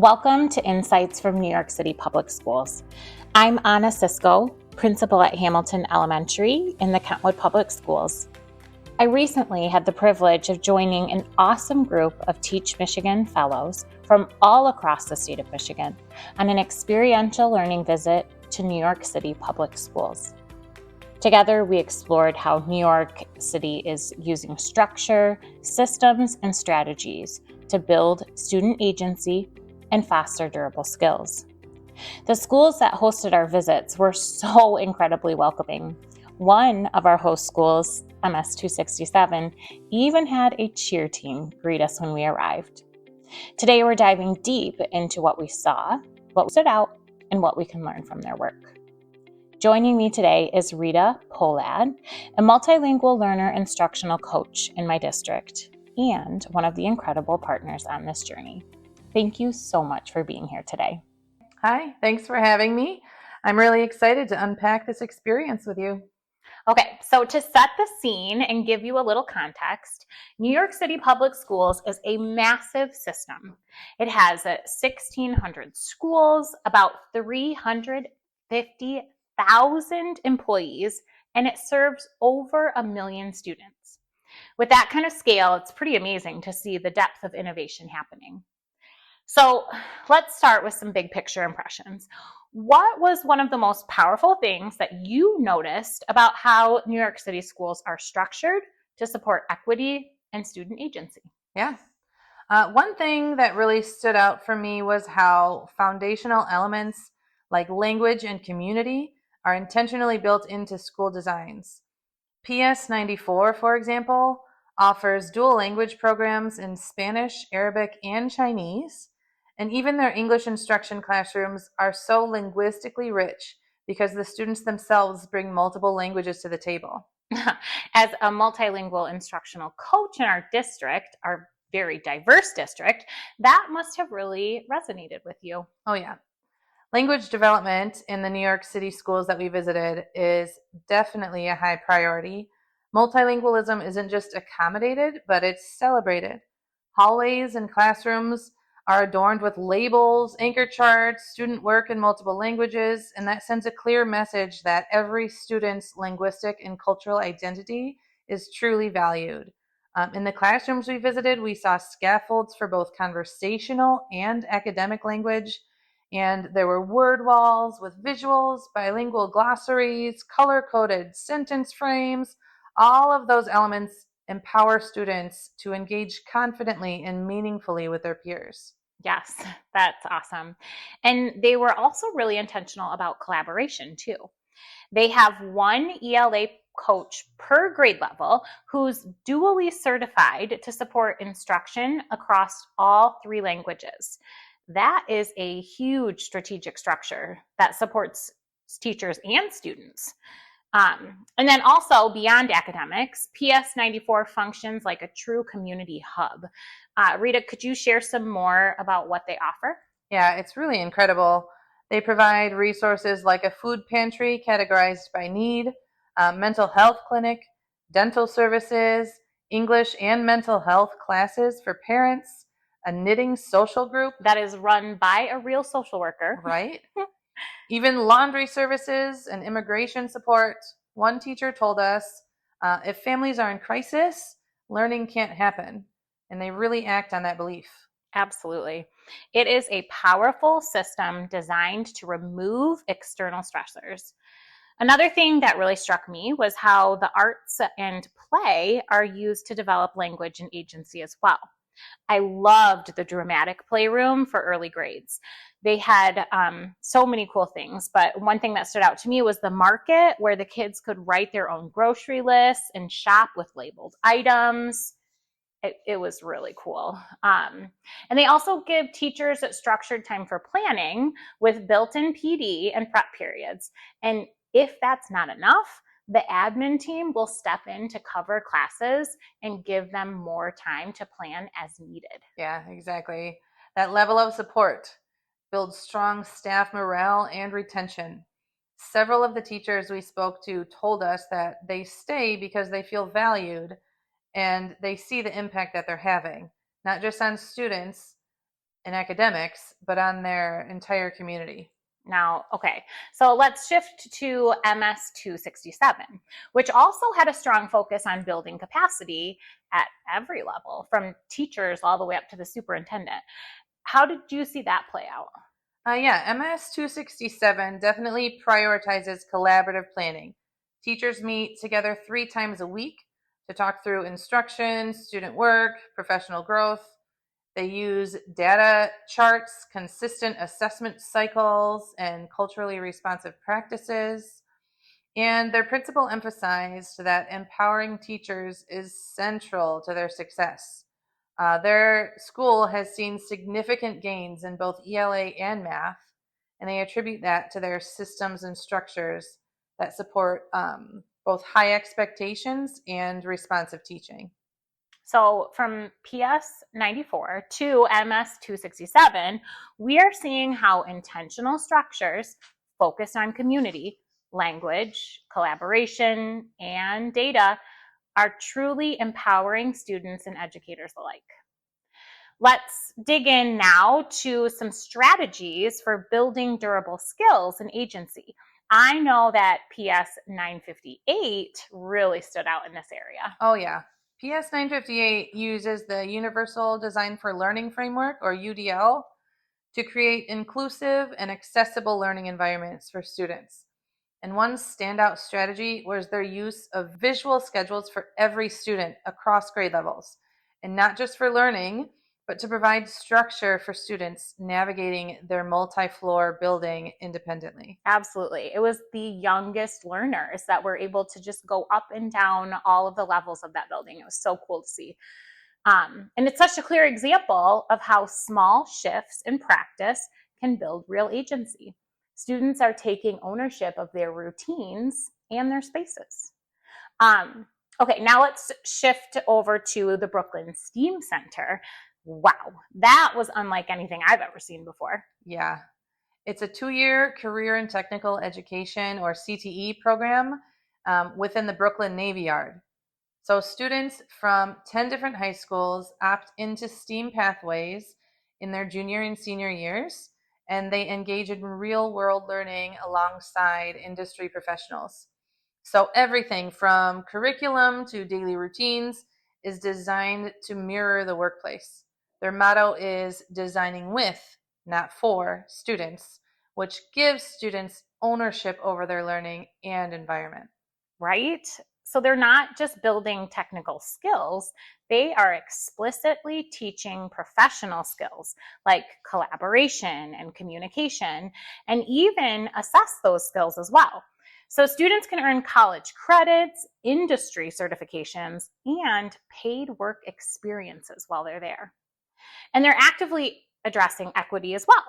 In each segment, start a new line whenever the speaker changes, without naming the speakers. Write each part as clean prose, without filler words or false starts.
Welcome to Insights from New York City Public Schools. I'm Anna Sisko, principal at Hamilton Elementary in the Kentwood Public Schools. I recently had the privilege of joining an awesome group of Teach Michigan fellows from all across the state of Michigan on an experiential learning visit to New York City Public Schools. Together, we explored how New York City is using structure, systems, and strategies to build student agency and foster durable skills. The schools that hosted our visits were so incredibly welcoming. One of our host schools, MS 267, even had a cheer team greet us when we arrived. Today, we're diving deep into what we saw, what stood out, and what we can learn from their work. Joining me today is Rita Polad, a multilingual learner instructional coach in my district and one of the incredible partners on this journey. Thank you so much for being here today.
Hi, thanks for having me. I'm really excited to unpack this experience with you.
Okay, so to set the scene and give you a little context, New York City Public Schools is a massive system. It has 1,600 schools, about 350,000 employees, and it serves over 1 million students. With that kind of scale, it's pretty amazing to see the depth of innovation happening. So let's start with some big picture impressions. What was one of the most powerful things that you noticed about how New York City schools are structured to support equity and student agency?
Yeah. One thing that really stood out for me was how foundational elements like language and community are intentionally built into school designs. PS 94, for example, offers dual language programs in Spanish, Arabic, and Chinese. And even their English instruction classrooms are so linguistically rich because the students themselves bring multiple languages to the table.
As a multilingual instructional coach in our district, our very diverse district, that must have really resonated with you.
Oh, yeah. Language development in the New York City schools that we visited is definitely a high priority. Multilingualism isn't just accommodated, but it's celebrated. Hallways and classrooms are adorned with labels, anchor charts, student work in multiple languages, and that sends a clear message that every student's linguistic and cultural identity is truly valued. In the classrooms we visited, we saw scaffolds for both conversational and academic language, and there were word walls with visuals, bilingual glossaries, color-coded sentence frames. All of those elements empower students to engage confidently and meaningfully with their peers.
Yes, that's awesome. And they were also really intentional about collaboration too. They have one ELA coach per grade level who's dually certified to support instruction across all 3 languages. That is a huge strategic structure that supports teachers and students. And then also beyond academics, PS 94 functions like a true community hub. Rita, could you share some more about what they offer?
Yeah, it's really incredible. They provide resources like a food pantry categorized by need, a mental health clinic, dental services, English and mental health classes for parents, a knitting social group.
That is run by a real social worker.
Right? Even laundry services and immigration support. One teacher told us if families are in crisis, learning can't happen. And they really act on that belief.
Absolutely. It is a powerful system designed to remove external stressors. Another thing that really struck me was how the arts and play are used to develop language and agency as well. I loved the dramatic playroom for early grades. They had so many cool things, but one thing that stood out to me was the market where the kids could write their own grocery lists and shop with labeled items. It was really cool. And they also give teachers structured time for planning with built-in PD and prep periods. And if that's not enough, the admin team will step in to cover classes and give them more time to plan as needed.
Yeah, exactly. That level of support builds strong staff morale and retention. Several of the teachers we spoke to told us that they stay because they feel valued and they see the impact that they're having, not just on students, in academics, but on their entire community.
Now, okay, so let's shift to MS 267, which also had a strong focus on building capacity at every level, from teachers all the way up to the superintendent. How did you see that play out?
Yeah, MS 267 definitely prioritizes collaborative planning. Teachers meet together 3 times a week to talk through instruction, student work, professional growth. They use data charts, consistent assessment cycles, and culturally responsive practices. And their principal emphasized that empowering teachers is central to their success. Their school has seen significant gains in both ELA and math, and they attribute that to their systems and structures that support both high expectations and responsive teaching.
So from PS 94 to MS 267, we are seeing how intentional structures focused on community, language, collaboration, and data are truly empowering students and educators alike. Let's dig in now to some strategies for building durable skills and agency. I know that PS 958 really stood out in this area.
Oh, yeah. PS 958 uses the Universal Design for Learning Framework, or UDL, to create inclusive and accessible learning environments for students. And one standout strategy was their use of visual schedules for every student across grade levels, and not just for learning, but to provide structure for students navigating their multi-floor building independently.
Absolutely. It was the youngest learners that were able to just go up and down all of the levels of that building. It was so cool to see. And it's such a clear example of how small shifts in practice can build real agency. Students are taking ownership of their routines and their spaces. Okay, now let's shift over to the Brooklyn STEAM Center. Wow, that was unlike anything I've ever seen before.
Yeah, it's a 2-year career and technical education, or CTE, program within the Brooklyn Navy Yard. So students from 10 different high schools opt into STEAM pathways in their junior and senior years, and they engage in real world learning alongside industry professionals. So everything from curriculum to daily routines is designed to mirror the workplace. Their motto is designing with, not for, students, which gives students ownership over their learning and environment.
Right? So they're not just building technical skills, they are explicitly teaching professional skills like collaboration and communication, and even assess those skills as well. So students can earn college credits, industry certifications, and paid work experiences while they're there. And they're actively addressing equity as well.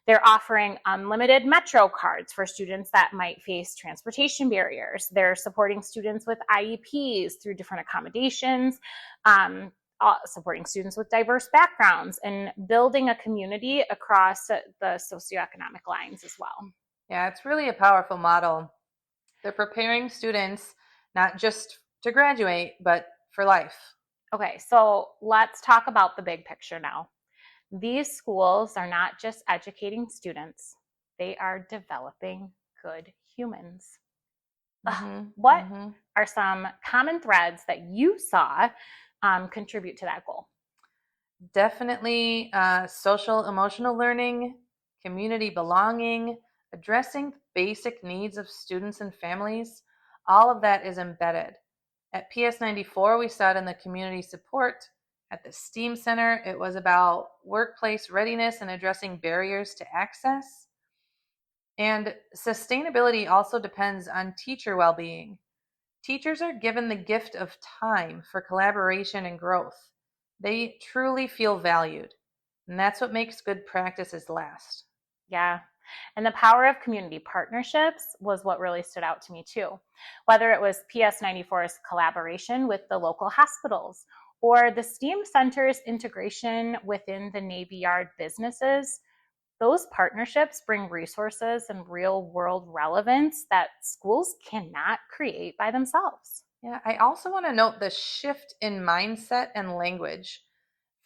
They're offering unlimited Metro cards for students that might face transportation barriers. They're supporting students with IEPs through different accommodations, supporting students with diverse backgrounds, and building a community across the socioeconomic lines as well.
Yeah, it's really a powerful model. They're preparing students not just to graduate, but for life.
Okay, so let's talk about the big picture now. These schools are not just educating students, they are developing good humans.
Mm-hmm,
What
mm-hmm.
are some common threads that you saw contribute to that goal?
Definitely social emotional learning, community belonging, addressing basic needs of students and families. All of that is embedded. At PS 94, we saw it in the community support. At the STEAM Center, it was about workplace readiness and addressing barriers to access. And sustainability also depends on teacher well being. Teachers are given the gift of time for collaboration and growth. They truly feel valued, and that's what makes good practices last.
Yeah. And the power of community partnerships was what really stood out to me too. Whether it was PS 94's collaboration with the local hospitals or the STEAM Center's integration within the Navy Yard businesses, those partnerships bring resources and real world relevance that schools cannot create by themselves.
Yeah, I also want to note the shift in mindset and language.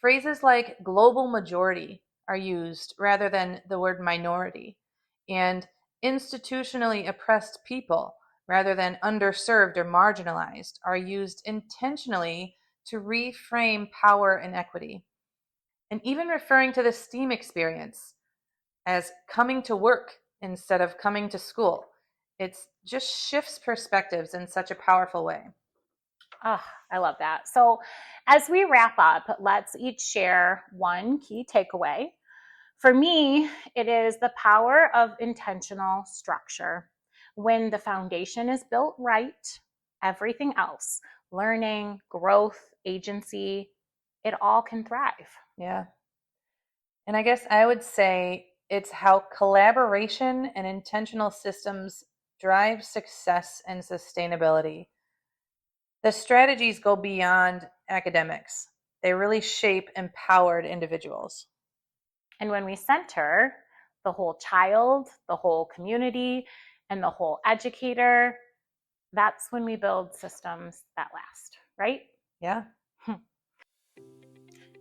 Phrases like global majority are used rather than the word minority, and institutionally oppressed people rather than underserved or marginalized are used intentionally to reframe power and equity. And even referring to the STEAM experience as coming to work instead of coming to school, it just shifts perspectives in such a powerful way.
Oh, I love that. So, as we wrap up, let's each share one key takeaway. For me, it is the power of intentional structure. When the foundation is built right, everything else, learning, growth, agency, it all can thrive.
Yeah. And I guess I would say it's how collaboration and intentional systems drive success and sustainability. The strategies go beyond academics, they really shape empowered individuals.
And when we center the whole child, the whole community, and the whole educator, that's when we build systems that last, right?
Yeah.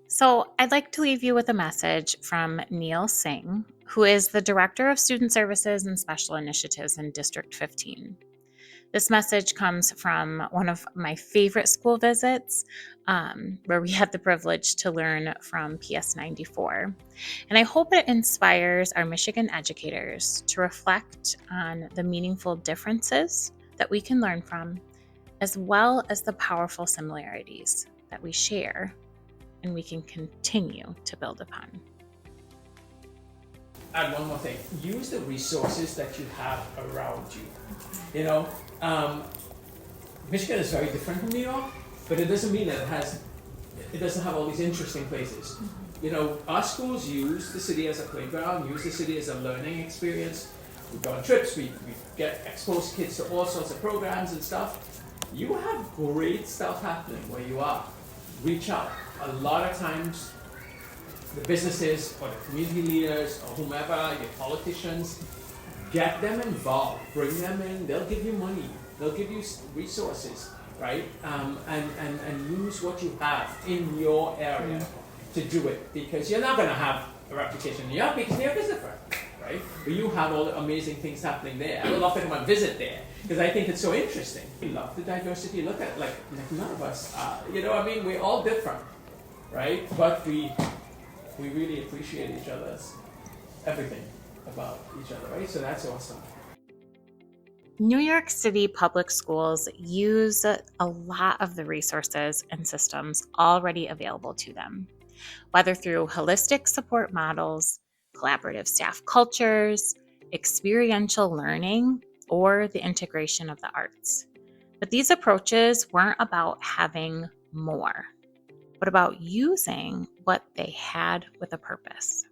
So, I'd like to leave you with a message from Neil Singh, who is the Director of Student Services and Special Initiatives in District 15. This message comes from one of my favorite school visits, where we had the privilege to learn from PS 94. And I hope it inspires our Michigan educators to reflect on the meaningful differences that we can learn from, as well as the powerful similarities that we share and we can continue to build upon.
Add one more thing. Use the resources that you have around you. You know, Michigan is very different from New York, but it doesn't mean that it doesn't have all these interesting places. You know, our schools use the city as a playground, use the city as a learning experience. We go on trips, we get expose kids to all sorts of programs and stuff. You have great stuff happening where you are. Reach out. A lot of times, the businesses or the community leaders or whomever, your politicians, get them involved, bring them in, they'll give you money, they'll give you resources, right? And use what you have in your area to do it, because you're not gonna have a replication in New York because New York is different, right? But you have all the amazing things happening there. I would love to come and visit there because I think it's so interesting. We love the diversity. Look at like none of us, you know, I mean, we're all different, right? But we really appreciate each other's everything about each other, right? So that's awesome.
New York City Public Schools use a lot of the resources and systems already available to them, whether through holistic support models, collaborative staff cultures, experiential learning, or the integration of the arts. But these approaches weren't about having more, but about using what they had with a purpose.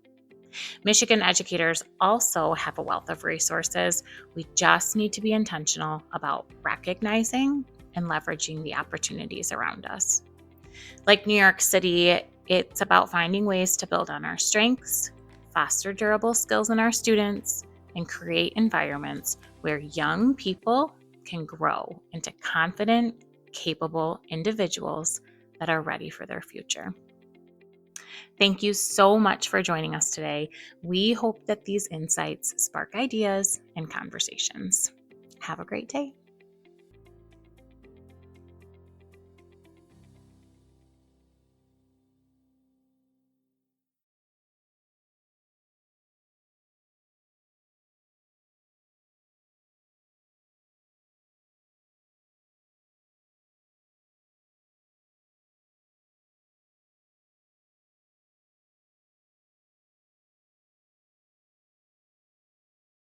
Michigan educators also have a wealth of resources. We just need to be intentional about recognizing and leveraging the opportunities around us. Like New York City, it's about finding ways to build on our strengths, foster durable skills in our students, and create environments where young people can grow into confident, capable individuals that are ready for their future. Thank you so much for joining us today. We hope that these insights spark ideas and conversations. Have a great day.